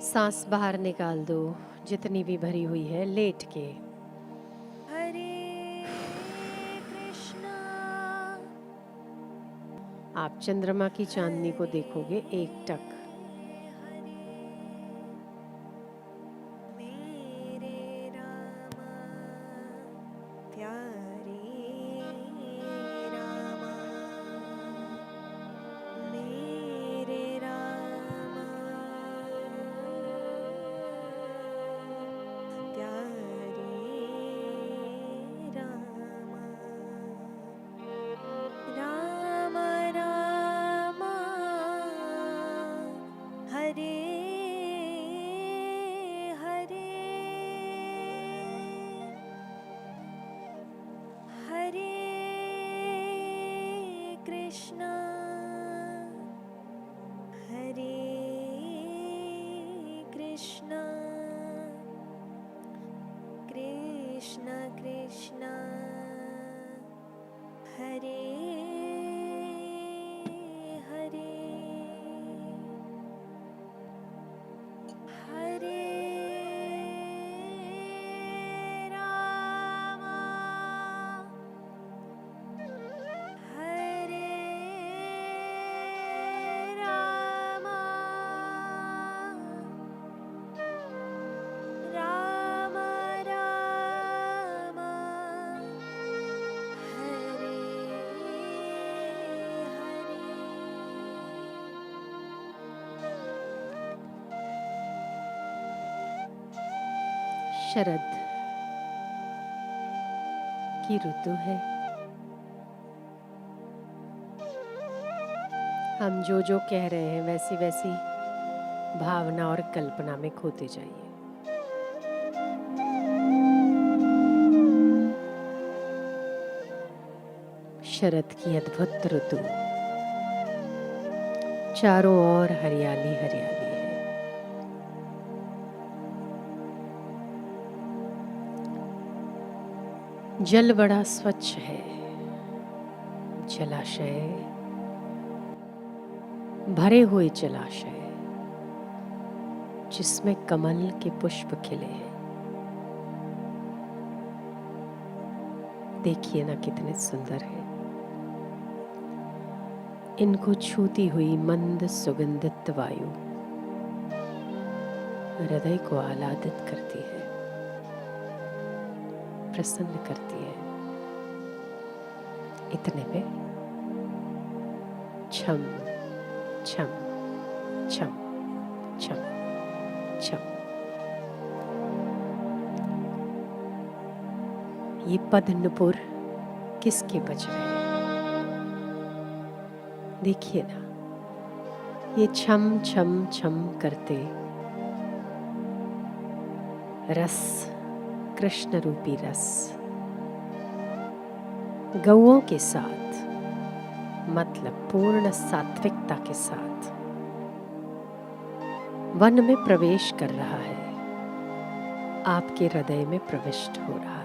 सांस बाहर निकाल दो, जितनी भी भरी हुई है, लेट के। हरे कृष्णा। आप चंद्रमा की चांदनी को देखोगे एकटक। मेरे रामा प्यारे रामा, मेरे रामा प्यारे रामा। राम राम हरे हरे, हरे कृष्णा हरे कृष्णा, कृष्ण कृष्ण हरे हरे, हरे राम हरे राम, राम राम हरे शरद की ऋतु है। हम जो जो कह रहे हैं वैसी वैसी भावना और कल्पना में खोते जाइए। शरद की अद्भुत ऋतु, चारों ओर हरियाली हरियाली है। जल बड़ा स्वच्छ है, जलाशय, भरे हुए जलाशय जिसमें कमल के पुष्प खिले हैं। देखिए ना कितने सुंदर हैं। इनको छूती हुई मंद सुगंधित वायु हृदय को आह्लादित करती है, प्रसन्न करती है। इतने में छम छम छम छम छम ये पद नुपुर किसके बज रहे हैं? देखिए ना, ये छम छम छम करते रस, कृष्ण रूपी रस, गौओं के साथ, मतलब पूर्ण सात्विकता के साथ वन में प्रवेश कर रहा है, आपके हृदय में प्रविष्ट हो रहा है।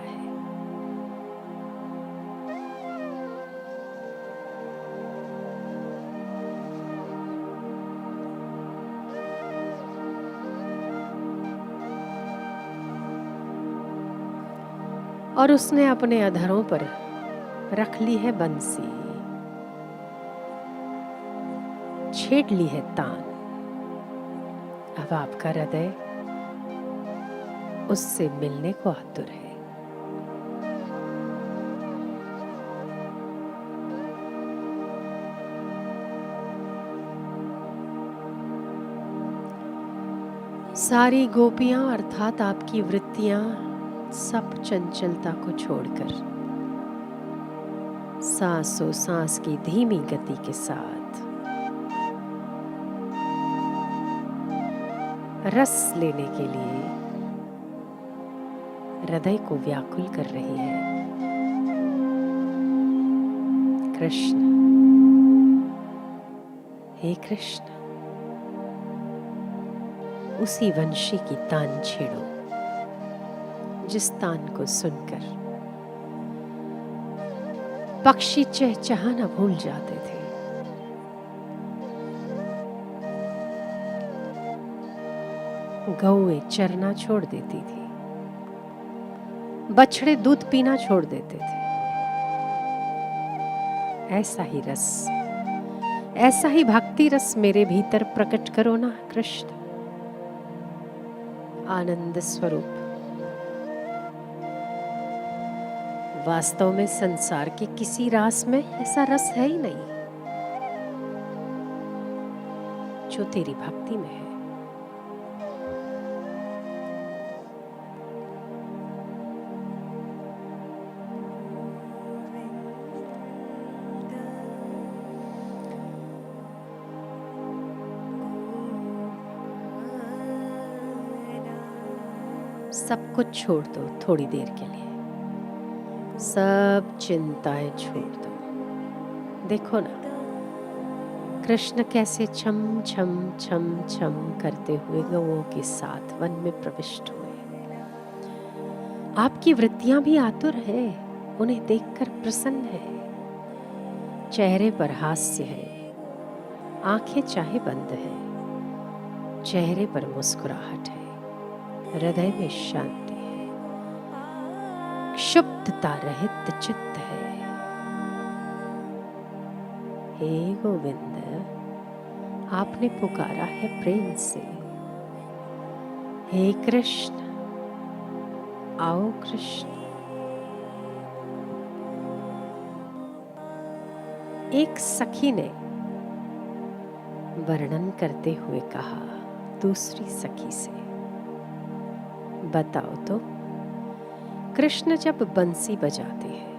और उसने अपने अधरों पर रख ली है बंसी, छेड़ ली है तान। अब आपका हृदय उससे मिलने को आतुर है। सारी गोपियां अर्थात आपकी वृत्तियां सब चंचलता को छोड़कर सांसों सांस की धीमी गति के साथ रस लेने के लिए हृदय को व्याकुल कर रही है। कृष्ण, हे कृष्ण, उसी वंशी की तान छेड़ो जिस तान को सुनकर पक्षी चहचहाना भूल जाते थे। गौएं चरना छोड़ देती थी, बछड़े दूध पीना छोड़ देते थे। ऐसा ही रस, ऐसा ही भक्ति रस मेरे भीतर प्रकट करो ना कृष्ण। आनंद स्वरूप। वास्तव में संसार के किसी रास में ऐसा रस है ही नहीं जो तेरी भक्ति में है। सब कुछ छोड़ दो थोड़ी देर के लिए, सब चिंताएं छोड़ दो। देखो ना कृष्ण कैसे छम छम छम छम करते हुए गौओं के साथ वन में प्रविष्ट हुए। आपकी वृत्तियां भी आतुर है, उन्हें देखकर प्रसन्न है। चेहरे पर हास्य है, आंखें चाहे बंद है, चेहरे पर मुस्कुराहट है, हृदय में शांति है, क्षुब्धता रहित चित्त है। हे गोविंद, आपने पुकारा है प्रेम से। हे कृष्ण, आओ कृष्ण। एक सखी ने वर्णन करते हुए कहा दूसरी सखी से, बताओ तो कृष्ण जब बंसी बजाते हैं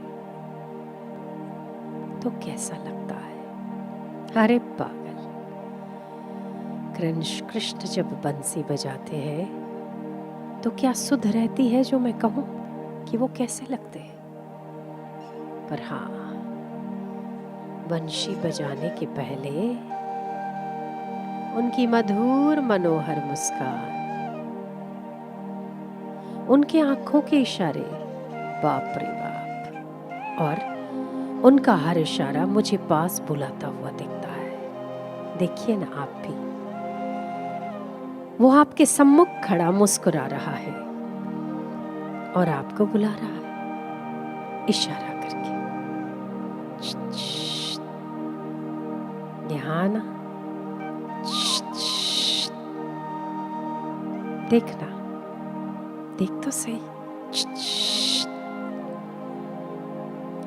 तो कैसा लगता है? अरे पागल, कृष्ण जब बंसी बजाते हैं तो क्या सुध रहती है जो मैं कहूं कि वो कैसे लगते हैं? पर हाँ, बंशी बजाने के पहले उनकी मधुर मनोहर मुस्कान, उनके आंखों के इशारे, बाप रे बाप, और उनका हर इशारा मुझे पास बुलाता हुआ दिखता है। देखिए ना आप भी, वो आपके सम्मुख खड़ा मुस्कुरा रहा है और आपको बुला रहा है इशारा करके। यहाँ ना, देखना, देख तो सही।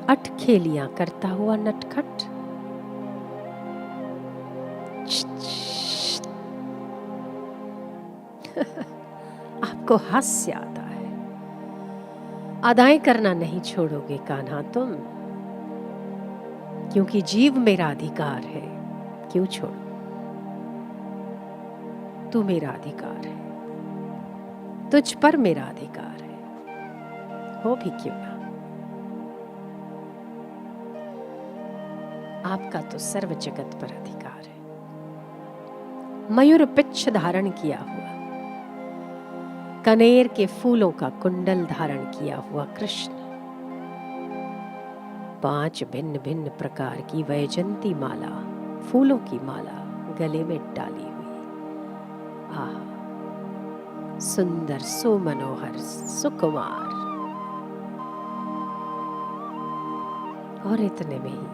अटखेलियां करता हुआ नटखट, आपको हास्य आता है। अदाएं करना नहीं छोड़ोगे कान्हा तुम, क्योंकि जीव मेरा अधिकार है। क्यों छोड़ो, तू मेरा अधिकार है, तुझ पर मेरा अधिकार है, हो भी क्यों ना। आपका तो सर्व जगत पर अधिकार है। मयूर पिच्छ धारण किया हुआ, कनेर के फूलों का कुंडल धारण किया हुआ कृष्ण, 5 भिन्न भिन्न प्रकार की वैजंती माला, फूलों की माला गले में डाली हुई। आहा, सुंदर, सुमनोहर, सुकुमार। और इतने में ही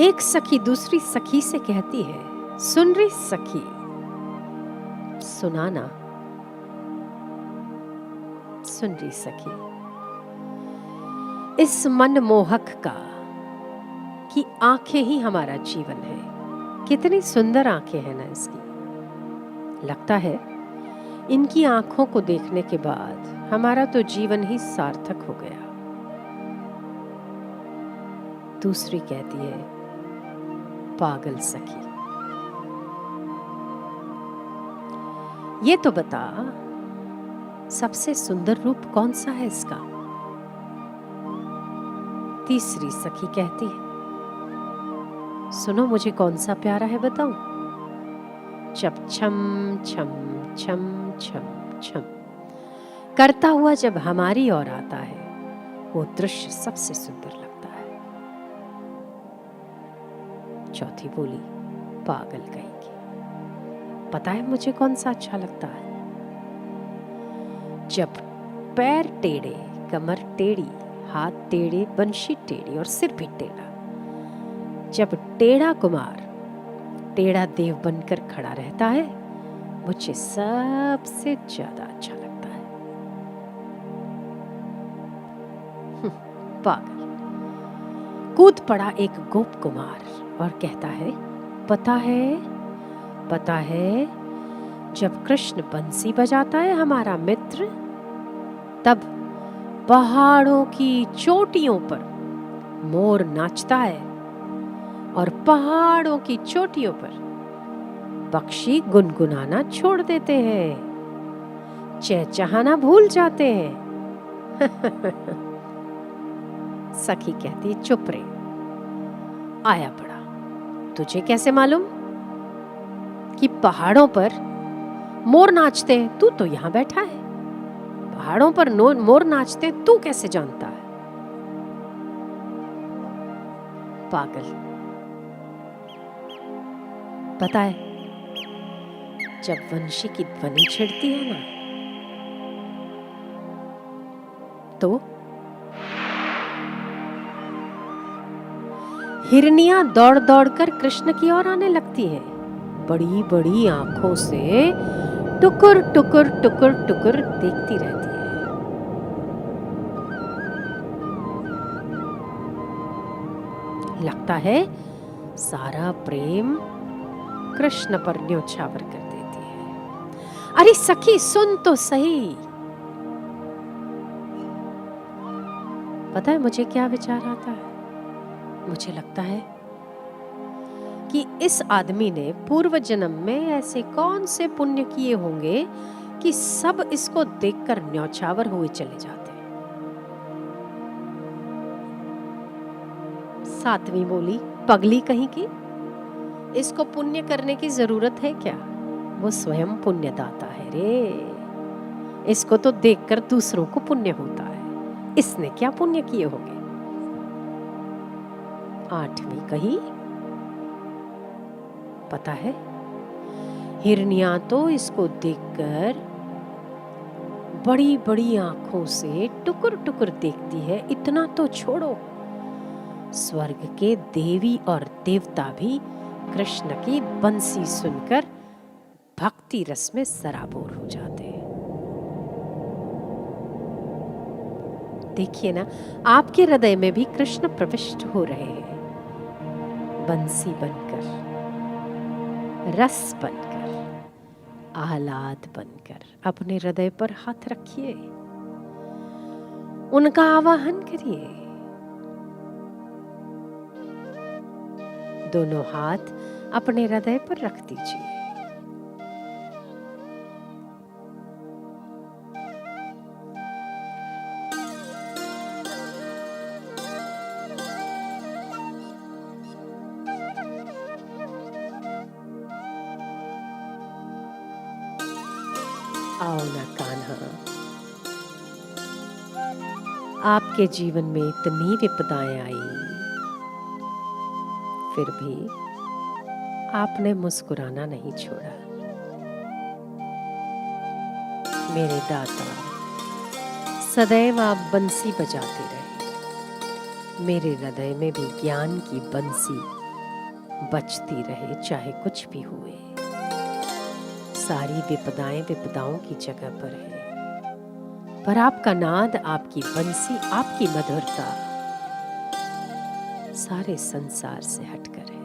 एक सखी दूसरी सखी से कहती है, सुन रही सखी, सुनाना। सुन रही सखी, इस मन मोहक का कि आंखें ही हमारा जीवन है। कितनी सुंदर आंखें हैं ना इसकी। लगता है इनकी आंखों को देखने के बाद हमारा तो जीवन ही सार्थक हो गया। दूसरी कहती है, पागल सखी, ये तो बता सबसे सुंदर रूप कौन सा है इसका? तीसरी सखी कहती है, सुनो मुझे कौन सा प्यारा है बताऊं? जब छम छम छम छम छम करता हुआ जब हमारी ओर आता है, वो दृश्य सबसे सुंदर लगता है। चौथी बोली, पागल कहेगी। पता है मुझे कौन सा अच्छा लगता है? जब पैर टेढ़े, कमर टेढ़ी, हाथ टेढ़े, बंशी टेढ़ी और सिर भी टेढ़ा, जब टेढ़ा कुमार टेढ़ा देव बनकर खड़ा रहता है, मुझे सबसे ज्यादा अच्छा लगता है। पागल। कूद पड़ा एक गोप कुमार और कहता है, पता है जब कृष्ण बंसी बजाता है हमारा मित्र, तब पहाड़ों की चोटियों पर मोर नाचता है और पहाड़ों की चोटियों पर पक्षी गुनगुनाना छोड़ देते हैं, चहचहाना भूल जाते हैं। सखी कहती, चुप रे, आया पड़ा, तुझे कैसे मालूम कि पहाड़ों पर मोर नाचते हैं? तू तो यहां बैठा है, पहाड़ों पर मोर नाचते तू कैसे जानता है? पागल। पता है जब वंशी की ध्वनि छिड़ती है ना, तो हिरनियां दौड़ दौड़ कर कृष्ण की ओर आने लगती हैं, बड़ी बड़ी आंखों से टुकुर टुकुर टुकुर टुकुर देखती रहती है। लगता है सारा प्रेम कृष्ण पर न्योछावर कर देती है। अरे सखी सुन तो सही। पता है मुझे क्या विचार आता है? मुझे लगता है कि इस आदमी ने पूर्व जन्म में ऐसे कौन से पुण्य किए होंगे कि सब इसको देखकर न्यौछावर हुए चले जाते हैं। सातवीं बोली, पगली कहीं की, इसको पुण्य करने की जरूरत है क्या? वो स्वयं पुण्यदाता है रे। इसको तो देखकर दूसरों को पुण्य होता है, इसने क्या पुण्य किए होंगे? आठवीं कही, पता है हिरनियां तो इसको देखकर बड़ी बड़ी आंखों से टुकुर टुकुर देखती है। इतना तो छोड़ो, स्वर्ग के देवी और देवता भी कृष्ण की बंसी सुनकर भक्ति रस में सराबोर हो जाते हैं। देखिए ना, आपके हृदय में भी कृष्ण प्रविष्ट हो रहे हैं, बंसी बनकर, रस बनकर, आह्लाद बनकर। अपने हृदय पर हाथ रखिए, उनका आवाहन करिए। दोनों हाथ अपने हृदय पर रख दीजिए। आओ ना कान्हा, आपके जीवन में इतनी विपदाएं आई, फिर भी आपने मुस्कुराना नहीं छोड़ा। मेरे दाता, सदैव आप बंसी बजाते रहे, मेरे हृदय में भी ज्ञान की बंसी बजती रहे, चाहे कुछ भी हुए। सारी विपदाएं विपदाओं की जगह पर है, पर आपका नाद, आपकी बंसी, आपकी मधुरता सारे संसार से हटकर है।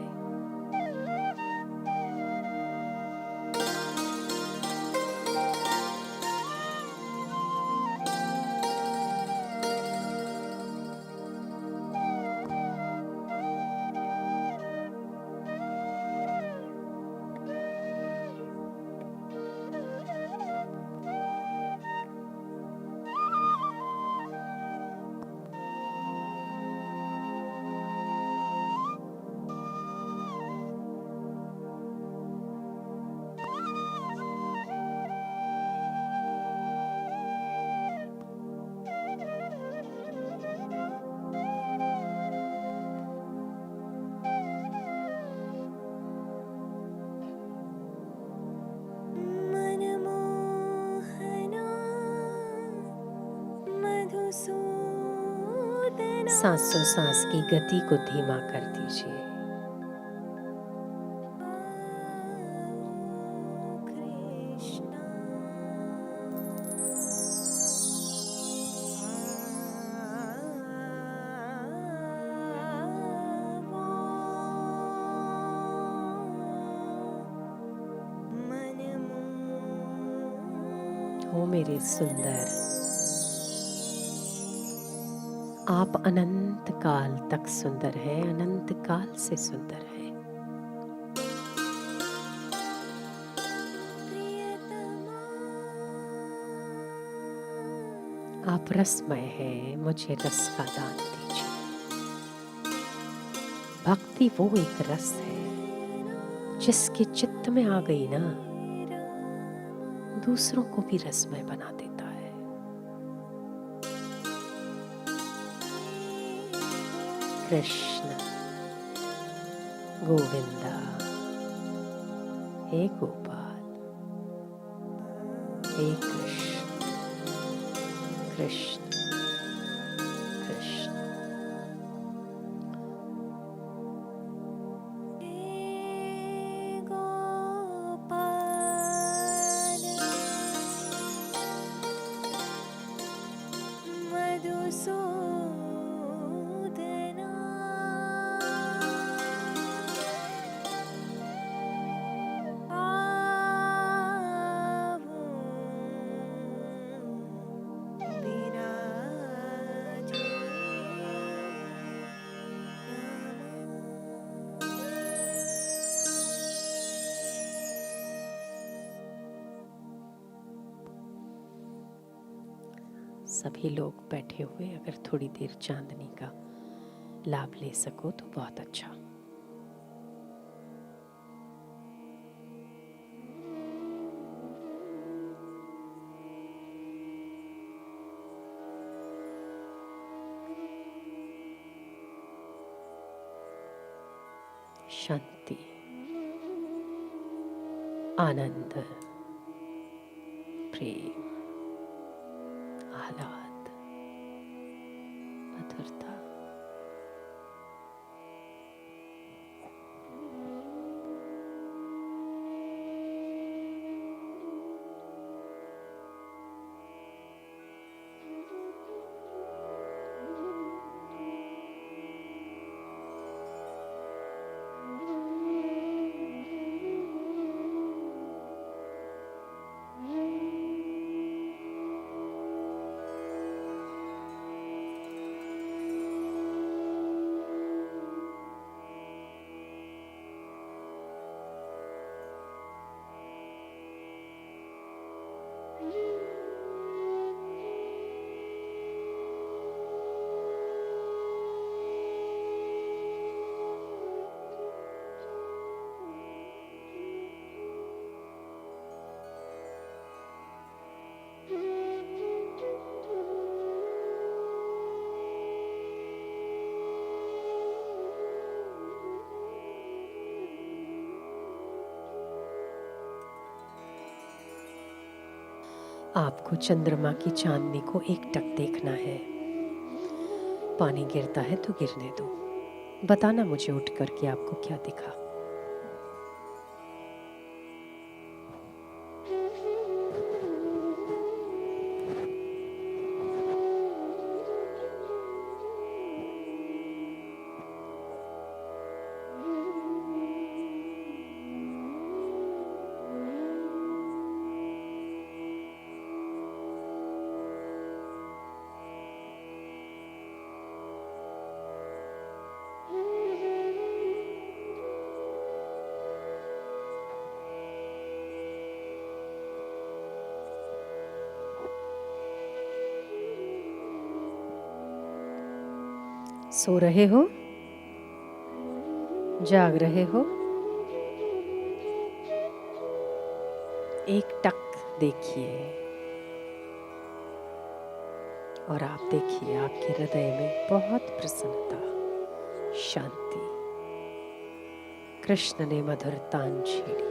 मधुसूदना सांसों सांस की गति को धीमा कर दीजिए। कृष्णा हो मेरे सुंदर, आप अनंत काल तक सुंदर हैं, अनंत काल से सुंदर हैं। आप रसमय हैं, मुझे रस का दान दीजिए। भक्ति वो एक रस है जिसके चित्त में आ गई ना, दूसरों को भी रसमय बना देता है। कृष्ण गोविंदा, हे गोपाल, हे कृष्ण कृष्ण कृष्ण। मधुसूदना सभी लोग बैठे हुए अगर थोड़ी देर चांदनी का लाभ ले सको तो बहुत अच्छा। शांति, आनंद, प्रेम, आह्लाद, मधुरता। आपको चंद्रमा की चांदनी को एकटक देखना है। पानी गिरता है तो गिरने दो। बताना मुझे उठ करके आपको क्या दिखा। सो रहे हो, जाग रहे हो, एक टक देखिए और आप देखिए आपके हृदय में बहुत प्रसन्नता, शांति। कृष्ण ने मधुर तान छेड़ी।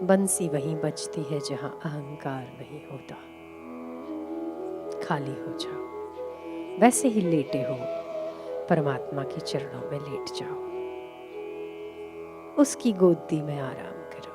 बंसी वहीं बजती है जहां अहंकार नहीं होता। खाली हो जाओ, वैसे ही लेटे हो परमात्मा के चरणों में लेट जाओ, उसकी गोदी में आराम करो।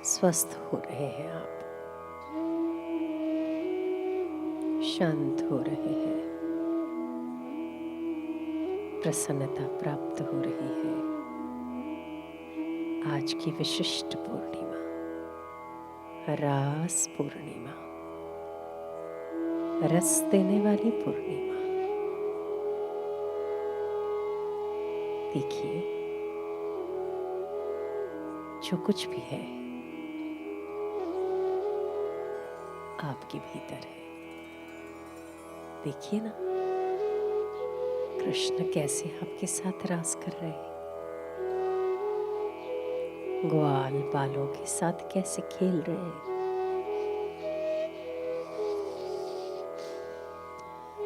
स्वस्थ हो रहे हैं आप, शांत हो रहे हैं, प्रसन्नता प्राप्त हो रही है। आज की विशिष्ट पूर्णिमा, रास पूर्णिमा, रस देने वाली पूर्णिमा। देखिए, जो कुछ भी है आपके भीतर है। देखिए ना, कृष्ण कैसे आपके साथ रास कर रहे हैं, ग्वाल बालों के साथ कैसे खेल रहे हैं।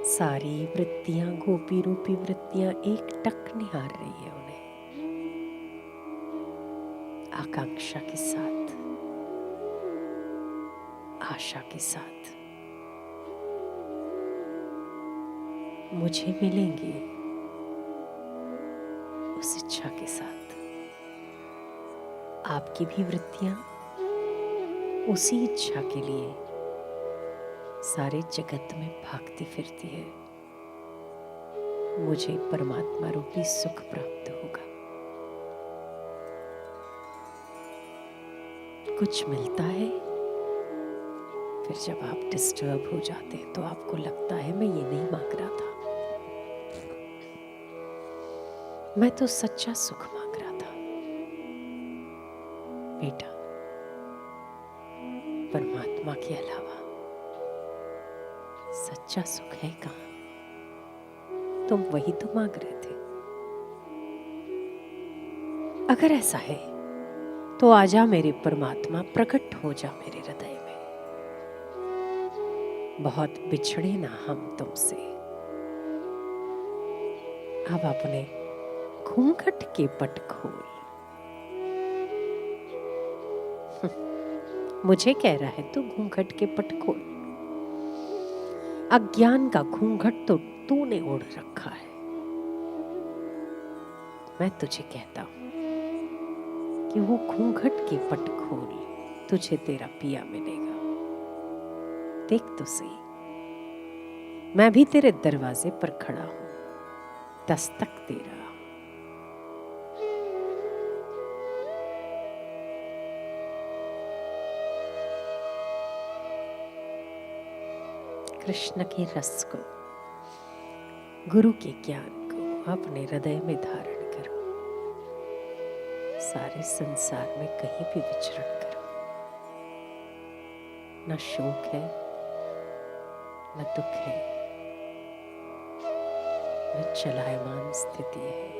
सारी वृत्तियां, गोपी रूपी वृत्तियां एक टक निहार रही है उन्हें, आकांक्षा के साथ। आशा के साथ मुझे मिलेंगे, उस इच्छा के साथ आपकी भी वृत्तियां उसी इच्छा के लिए सारे जगत में भागती फिरती है। मुझे परमात्मा रूपी सुख प्राप्त होगा। कुछ मिलता है, फिर जब आप डिस्टर्ब हो जाते हैं तो आपको लगता है मैं ये नहीं मांग रहा था, मैं तो सच्चा सुख मांग रहा था। बेटा, परमात्मा के अलावा सच्चा सुख है कहाँ? तुम वही तो मांग रहे थे। अगर ऐसा है तो आजा मेरे परमात्मा, प्रकट हो जा मेरे हृदय में। बहुत बिछड़े ना हम तुमसे, अब अपने घूंघट के पट खोल। मुझे कह रहा है तू घूंघट के पट खोल। अज्ञान का घूंघट तो तूने ओढ़ रखा है। मैं तुझे कहता हूं कि वो घूंघट के पट खोल, तुझे तेरा पिया मिलेगा। देख तो सही, मैं भी तेरे दरवाजे पर खड़ा हूं, दस्तक दे रहा। कृष्ण के रस को, गुरु के ज्ञान को अपने हृदय में धारण करो। सारे संसार में कहीं भी विचरण करो, न शोक है, न दुख है, न चलायमान स्थिति है।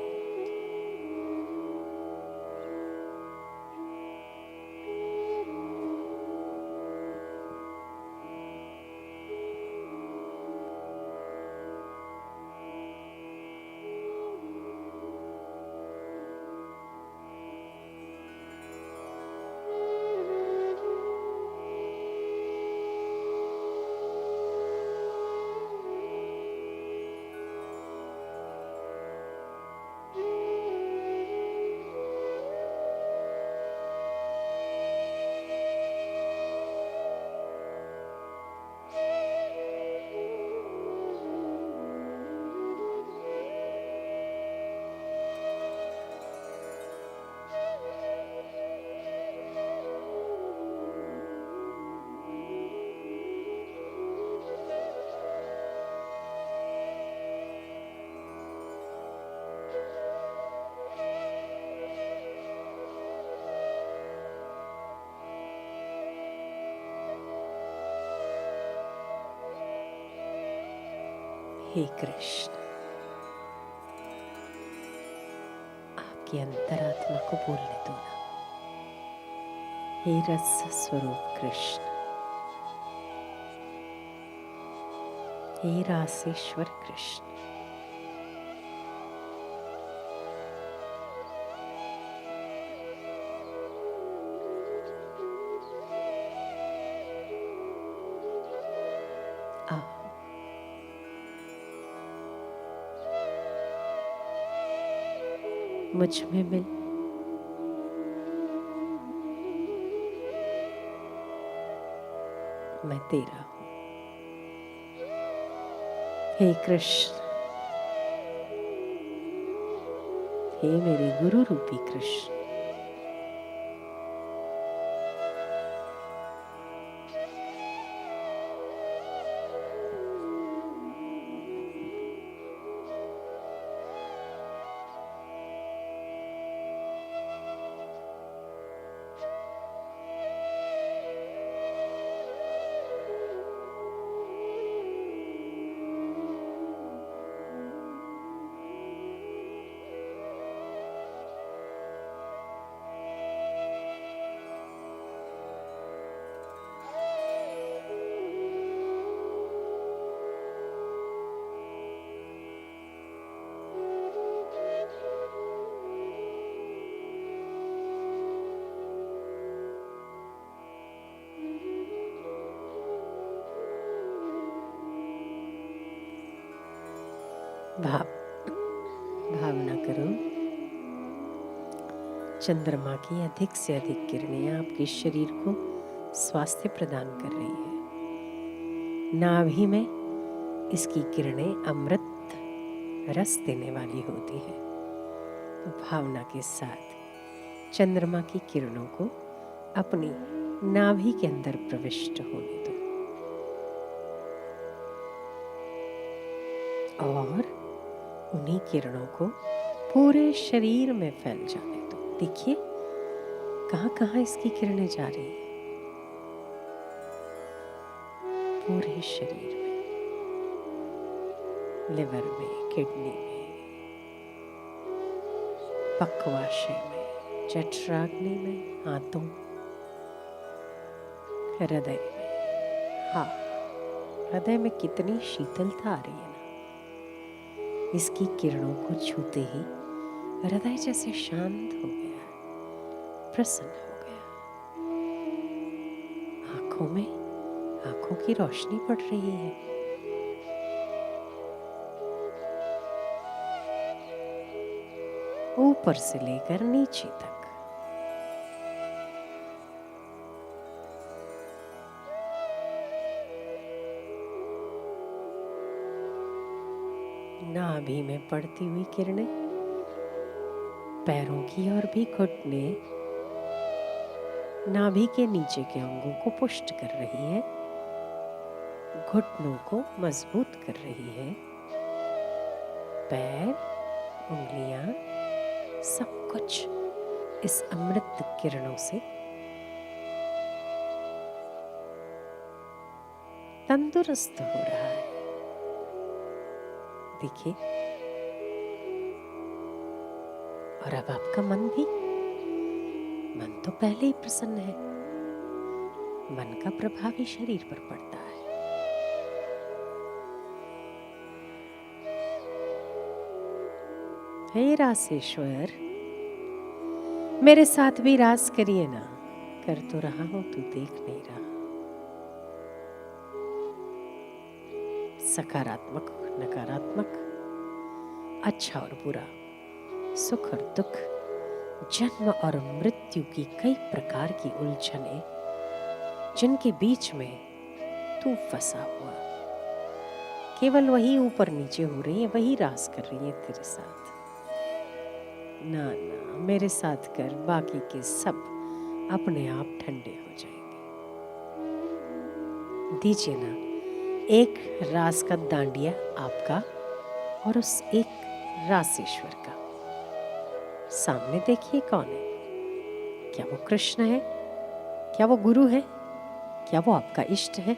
हे कृष्ण, आपकी अंतरात्मा को बोलने दो ना। हे रस स्वरूप कृष्ण, हे रासेश्वर कृष्ण, आओ मुझ में मिल। मैं तेरा हूं। हे कृष्ण, हे मेरे गुरु रूपी कृष्ण, भाव भावना करो चंद्रमा की अधिक से अधिक किरणें आपके शरीर को स्वास्थ्य प्रदान कर रही है। नाभि में इसकी किरणें अमृत रस देने वाली होती है। भावना के साथ चंद्रमा की किरणों को अपनी नाभि के अंदर प्रविष्ट होने दो और उन्हीं किरणों को पूरे शरीर में फैल जाने दो। देखिए कहाँ कहाँ इसकी किरणें जा रही है। पूरे शरीर में, लिवर में, किडनी में, पक्वाशय में, जठराग्नि में, हाथों, हृदय में। हाँ, हृदय में कितनी शीतलता आ रही है ना। इसकी किरणों को छूते ही हृदय जैसे शांत हो गया, प्रसन्न हो गया। आंखों की रोशनी पड़ रही है। ऊपर से लेकर नीचे तक नाभि में पड़ती हुई किरणें पैरों की ओर भी घुटने, नाभि के नीचे के अंगों को पुष्ट कर रही है, घुटनों को मजबूत कर रही है। पैर, उंगलियां, सब कुछ इस अमृत किरणों से तंदुरुस्त हो रहा है। देखिए, और अब आपका मन तो पहले ही प्रसन्न है। मन का प्रभाव ही शरीर पर पड़ता है। हे रासेश्वर, मेरे साथ भी रास करिए ना। कर तो रहा हूं, तू देख नहीं रहा। सकारात्मक, नकारात्मक, अच्छा और बुरा, सुख और दुख, जन्म और मृत्यु की कई प्रकार की उलझने, जिनके बीच में तू फंसा हुआ, केवल वही ऊपर नीचे हो रही है, वही रास कर रही है तेरे साथ। ना ना, मेरे साथ कर, बाकी के सब अपने आप ठंडे हो जाएंगे। दीजिए ना एक रास का दांडिया आपका और उस एक रासेश्वर का। सामने देखिए कौन है। क्या वो कृष्ण है? क्या वो गुरु है? क्या वो आपका इष्ट है?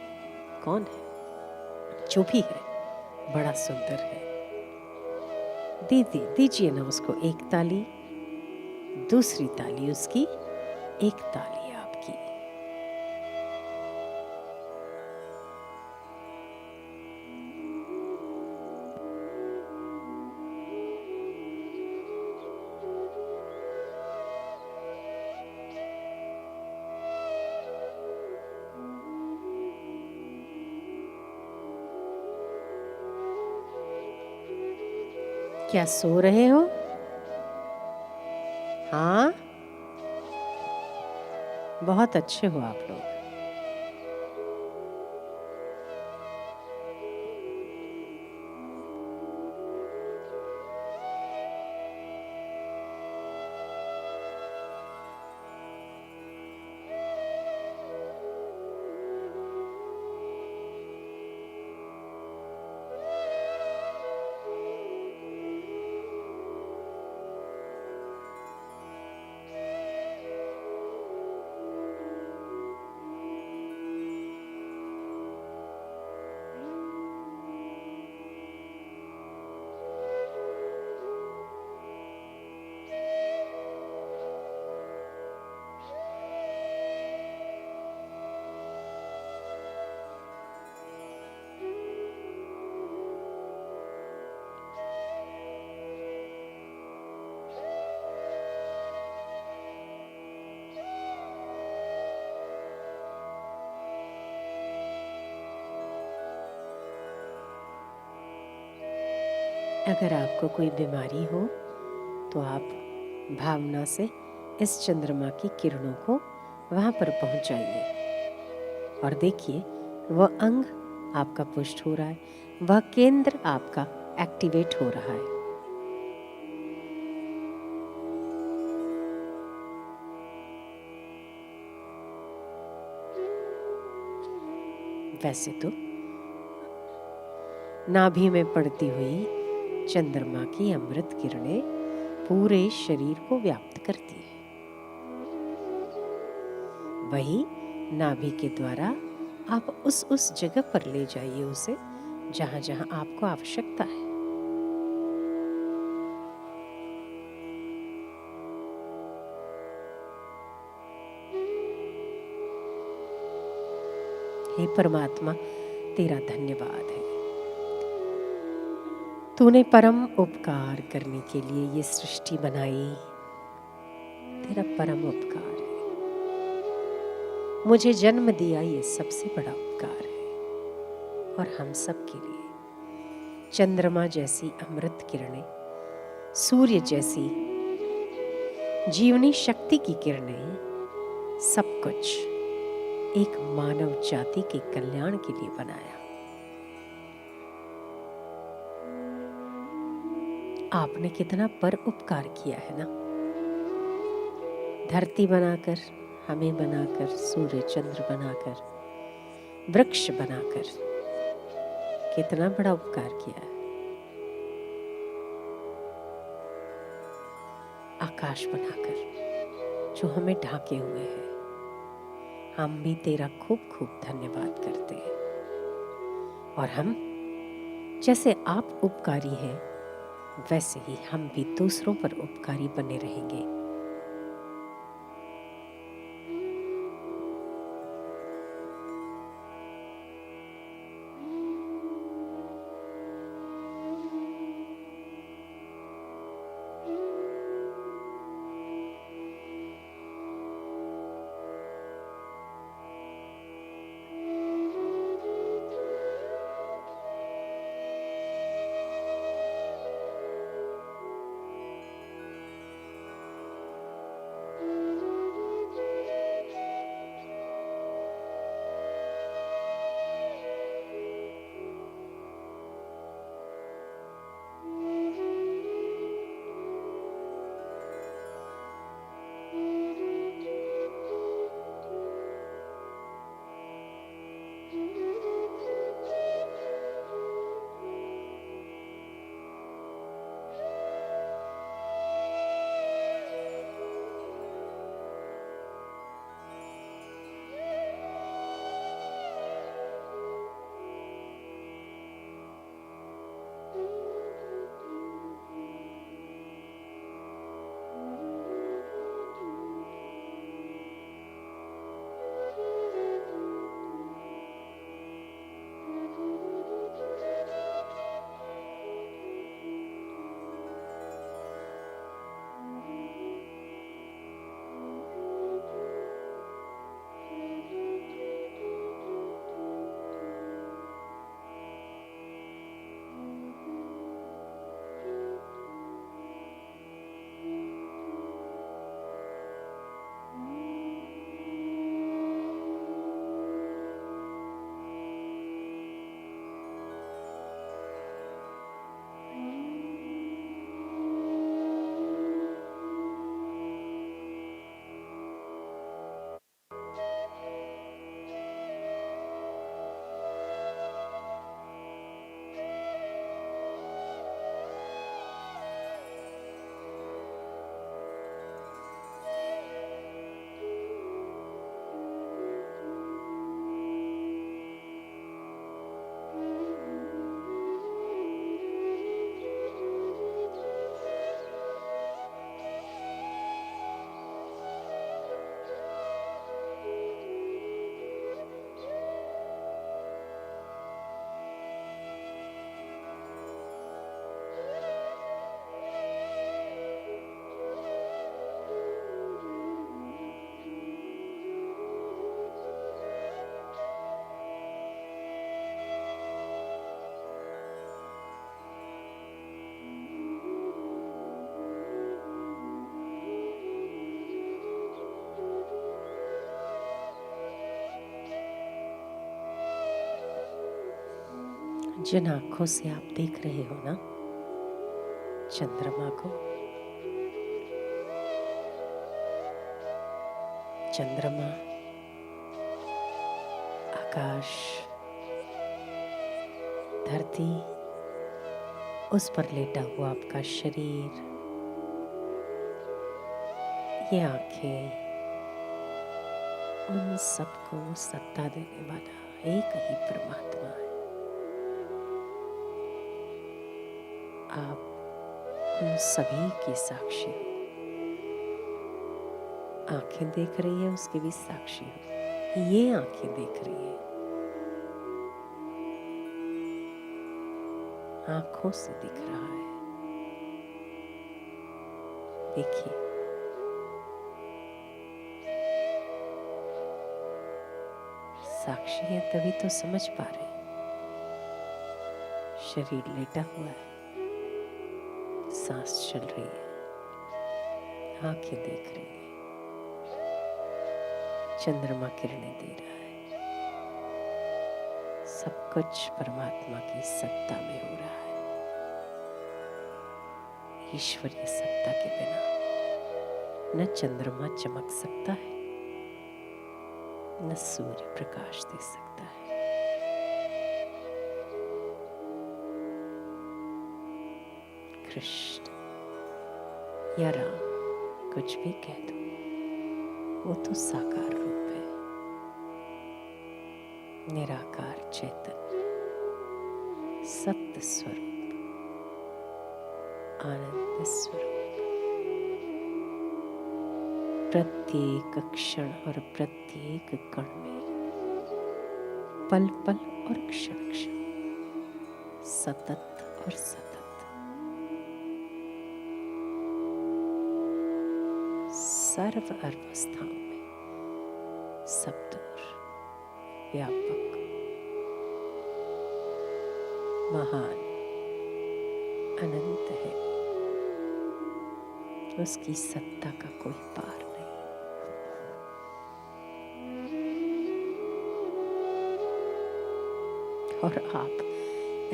कौन है? जो भी है, बड़ा सुंदर है। दीजिए ना उसको एक ताली, दूसरी ताली उसकी, एक ताली आपकी। क्या सो रहे हो? हाँ, बहुत अच्छे हो आप लोग। अगर आपको कोई बीमारी हो तो आप भावना से इस चंद्रमा की किरणों को वहाँ पर पहुँचाइए और देखिए वह अंग आपका पुष्ट हो रहा है, वह केंद्र आपका एक्टिवेट हो रहा है। वैसे तो नाभि में पड़ती हुई चंद्रमा की अमृत किरणें पूरे शरीर को व्याप्त करती है। वही नाभि के द्वारा आप उस जगह पर ले जाइए उसे जहां जहां आपको आवश्यकता है। हे परमात्मा, तेरा धन्यवाद है। तूने परम उपकार करने के लिए ये सृष्टि बनाई। तेरा परम उपकार है। मुझे जन्म दिया, ये सबसे बड़ा उपकार है। और हम सब के लिए चंद्रमा जैसी अमृत किरणें, सूर्य जैसी जीवनी शक्ति की किरणें, सब कुछ एक मानव जाति के कल्याण के लिए बनाया। आपने कितना पर उपकार किया है ना। धरती बनाकर, हमें बनाकर, सूर्य चंद्र बनाकर, वृक्ष बनाकर, कितना बड़ा उपकार किया है। आकाश बनाकर जो हमें ढाके हुए है, हम भी तेरा खूब खूब धन्यवाद करते हैं। और हम जैसे आप उपकारी हैं, वैसे ही हम भी दूसरों पर उपकारी बने रहेंगे। जिन आंखों से आप देख रहे हो ना चंद्रमा को, चंद्रमा, आकाश, धरती, उस पर लेटा हुआ आपका शरीर, ये आंखें, उन सबको सत्ता देने वाला एक ही परमात्मा है। आप उन सभी की साक्षी हो। आंखें देख रही है उसकी भी साक्षी हो। ये आंखें देख रही है, आंखों से दिख रहा है। देखिए, साक्षी है तभी तो समझ पा रहे हैं। शरीर लेटा हुआ है, सांस चल रही है, आंखें देख रही है, चंद्रमा किरणें दे रहा है। सब कुछ परमात्मा की सत्ता में हो रहा है। ईश्वरीय सत्ता के बिना न चंद्रमा चमक सकता है, न सूर्य प्रकाश दे सकता है। कृष्ण या राम, कुछ भी कह दो, वो तो साकार रूप है, निराकार चैतन्य, सत्य स्वरूप, आनंद स्वरूप। प्रत्येक क्षण और प्रत्येक कण में, पल पल और क्षण क्षण, सतत और सतत, सर्व अवस्थाओं में, सब दूर, व्यापक, महान, अनंत है। उसकी सत्ता का कोई पार नहीं। और आप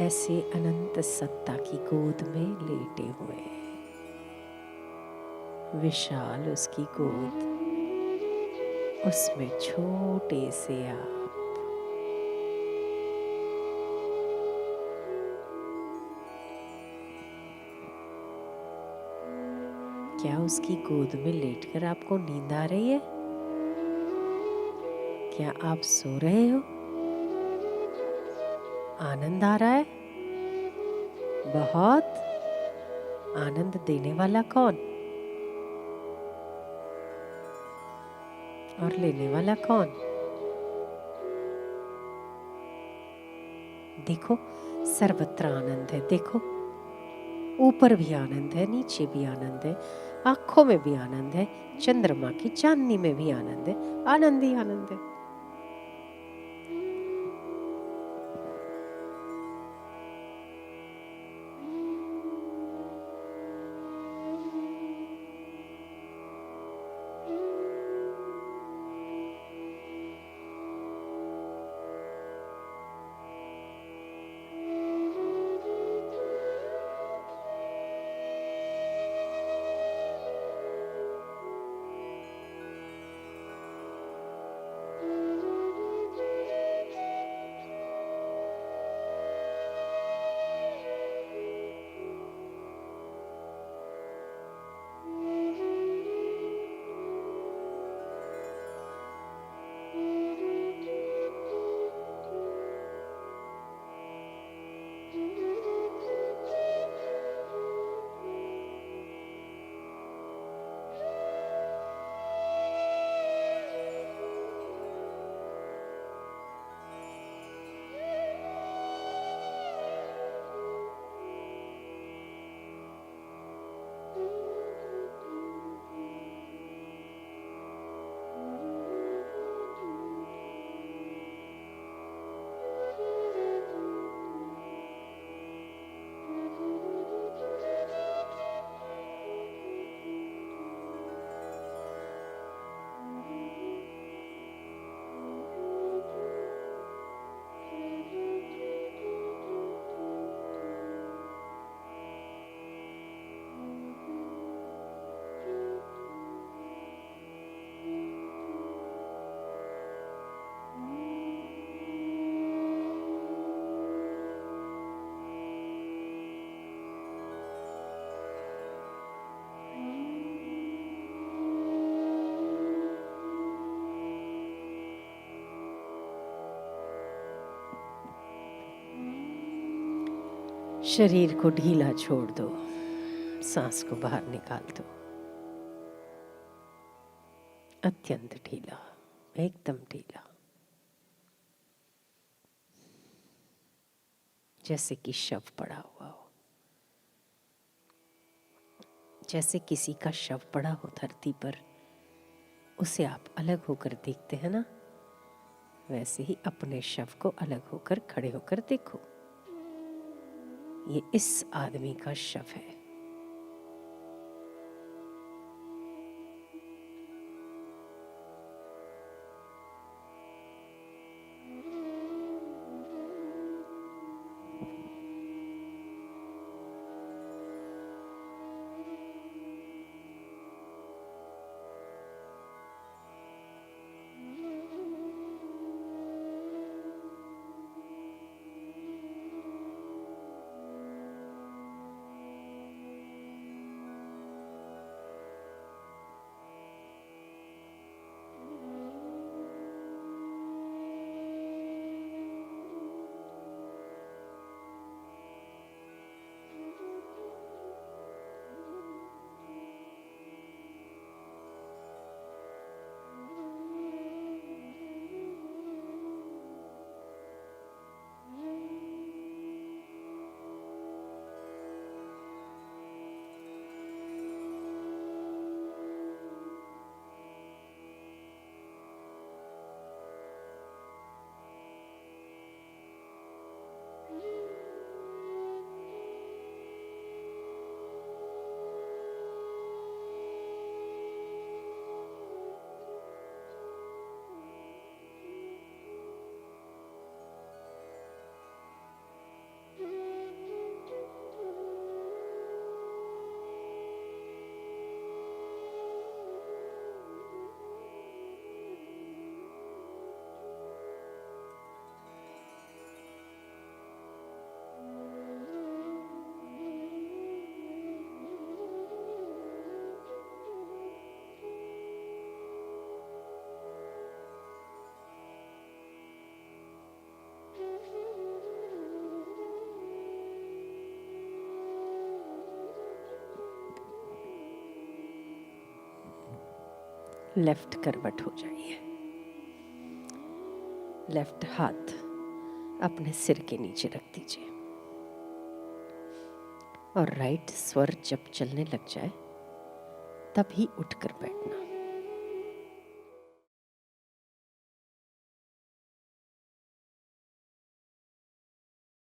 ऐसे अनंत सत्ता की गोद में लेटे हुए हैं। विशाल उसकी गोद, उसमें छोटे से आप। क्या उसकी गोद में लेटकर आपको नींद आ रही है? क्या आप सो रहे हो? आनंद आ रहा है? बहुत। आनंद देने वाला कौन और लेने वाला कौन? देखो, सर्वत्र आनंद है। देखो, ऊपर भी आनंद है, नीचे भी आनंद है, आंखों में भी आनंद है, चंद्रमा की चांदनी में भी आनंद है। आनंद ही आनंद है। शरीर को ढीला छोड़ दो, सांस को बाहर निकाल दो। अत्यंत ढीला, एकदम ढीला, जैसे कि शव पड़ा हुआ हो, जैसे किसी का शव पड़ा हो धरती पर, उसे आप अलग होकर देखते हैं ना, वैसे ही अपने शव को अलग होकर खड़े होकर देखो। ये इस आदमी का शव है। लेफ्ट करवट हो जाइए, लेफ्ट हाथ अपने सिर के नीचे रख दीजिए और राइट स्वर जब चलने लग जाए तभी उठकर बैठना।